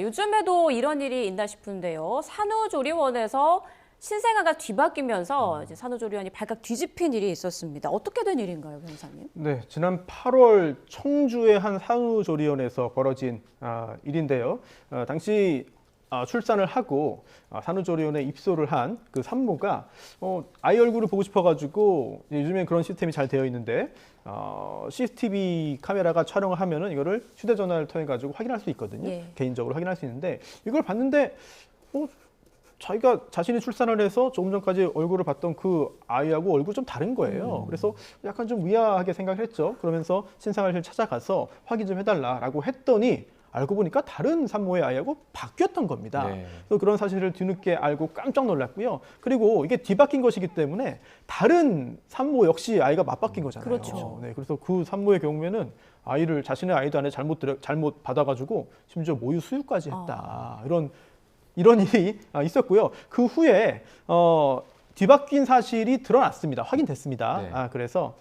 요즘에도 이런 일이 있나 싶은데요. 산후조리원에서 신생아가 뒤바뀌면서 이제 산후조리원이 발칵 뒤집힌 일이 있었습니다. 어떻게 된 일인가요, 변호사님? 네, 지난 8월 청주의 한 산후조리원에서 벌어진 일인데요. 당시 출산을 하고 산후조리원에 입소를 한 그 산모가 아이 얼굴을 보고 싶어가지고 요즘엔 그런 시스템이 잘 되어 있는데 CCTV 카메라가 촬영을 하면은 이거를 휴대전화를 통해 가지고 확인할 수 있거든요. 예. 개인적으로 확인할 수 있는데 이걸 봤는데 자기가 자신이 출산을 해서 조금 전까지 얼굴을 봤던 그 아이하고 얼굴이 좀 다른 거예요. 그래서 약간 좀 의아하게 생각을 했죠. 그러면서 신생아를 찾아가서 확인 좀 해달라라고 했더니 알고 보니까 다른 산모의 아이하고 바뀌었던 겁니다. 네. 그래서 그런 사실을 뒤늦게 알고 깜짝 놀랐고요. 그리고 이게 뒤바뀐 것이기 때문에 다른 산모 역시 아이가 맞바뀐 거잖아요. 그렇죠. 네, 그래서 그 산모의 경우에는 자신의 아이도 안에 잘못 받아가지고 심지어 모유 수유까지 했다. 이런 일이 있었고요. 그 후에 뒤바뀐 사실이 드러났습니다. 확인됐습니다. 네. 그래서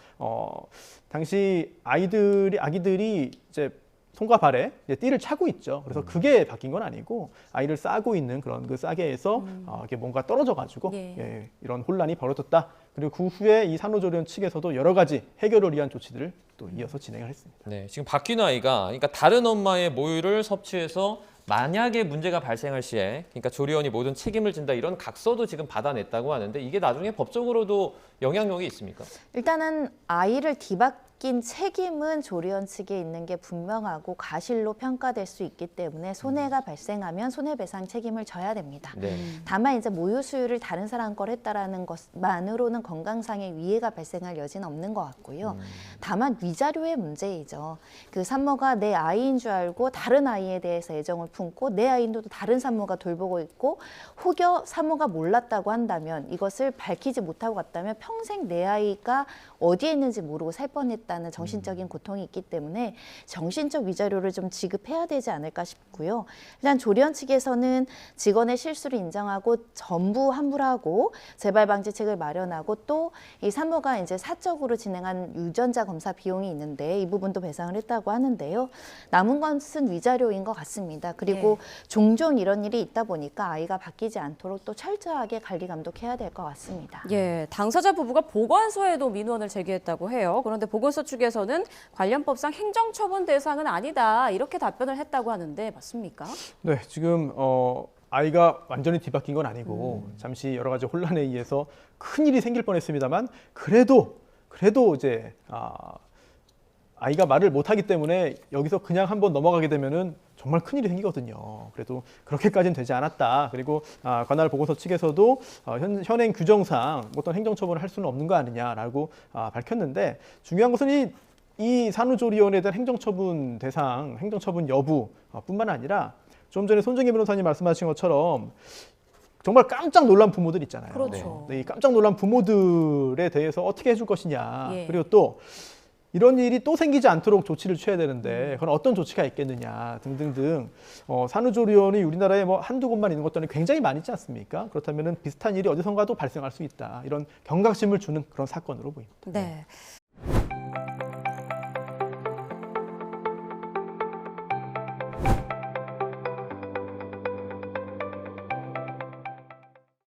당시 아기들이 이제 손과 발에 이제 띠를 차고 있죠. 그래서 그게 바뀐 건 아니고 아이를 싸고 있는 그런 그 싸개에서 이게 뭔가 떨어져가지고 예. 이런 혼란이 벌어졌다. 그리고 그 후에 이 산후조리원 측에서도 여러 가지 해결을 위한 조치들을 또 이어서 진행을 했습니다. 네, 지금 바뀐 아이가 그러니까 다른 엄마의 모유를 섭취해서 만약에 문제가 발생할 시에 그러니까 조리원이 모든 책임을 진다 이런 각서도 지금 받아냈다고 하는데 이게 나중에 법적으로도 영향력이 있습니까? 일단은 아이를 뒤바뀐 책임은 조리원 측에 있는 게 분명하고 과실로 평가될 수 있기 때문에 손해가 발생하면 손해배상 책임을 져야 됩니다. 네. 다만 이제 모유 수유를 다른 사람 걸 했다라는 것만으로는 건강상의 위해가 발생할 여지는 없는 것 같고요. 다만 위자료의 문제이죠. 그 산모가 내 아이인 줄 알고 다른 아이에 대해서 애정을 품고 내 아이도 다른 산모가 돌보고 있고 혹여 산모가 몰랐다고 한다면 이것을 밝히지 못하고 갔다면 평생 내 아이가 어디에 있는지 모르고 살 뻔했다는 정신적인 고통이 있기 때문에 정신적 위자료를 좀 지급해야 되지 않을까 싶고요. 일단 조리원 측에서는 직원의 실수를 인정하고 전부 환불하고 재발 방지책을 마련하고 또 이 산모가 이제 사적으로 진행한 유전자 검사 비용이 있는데 이 부분도 배상을 했다고 하는데요. 남은 것은 위자료인 것 같습니다. 그리고 종종 이런 일이 있다 보니까 아이가 바뀌지 않도록 또 철저하게 관리 감독해야 될 것 같습니다. 예, 당사자 부부가 보건소에도 민원을 제기했다고 해요. 그런데 보건소 측에서는 관련법상 행정처분 대상은 아니다 이렇게 답변을 했다고 하는데 맞습니까? 네, 지금 아이가 완전히 뒤바뀐 건 아니고 잠시 여러 가지 혼란에 의해서 큰 일이 생길 뻔했습니다만 그래도 이제 아이가 말을 못하기 때문에 여기서 그냥 한번 넘어가게 되면은 정말 큰 일이 생기거든요. 그래도 그렇게까지는 되지 않았다. 그리고 관할 보건소 측에서도 현행 규정상 어떤 행정처분을 할 수는 없는 거 아니냐라고 밝혔는데 중요한 것은 이 산후조리원에 대한 행정처분 여부 뿐만 아니라 좀 전에 손정혜 변호사님 말씀하신 것처럼 정말 깜짝 놀란 부모들 있잖아요. 그렇죠. 네, 이 깜짝 놀란 부모들에 대해서 어떻게 해줄 것이냐. 예. 그리고 또 이런 일이 또 생기지 않도록 조치를 취해야 되는데 그건 어떤 조치가 있겠느냐 등등등 산후조리원이 우리나라에 뭐 한두 곳만 있는 것도 아니고 굉장히 많이 있지 않습니까? 그렇다면 비슷한 일이 어디선가도 발생할 수 있다. 이런 경각심을 주는 그런 사건으로 보입니다. 네.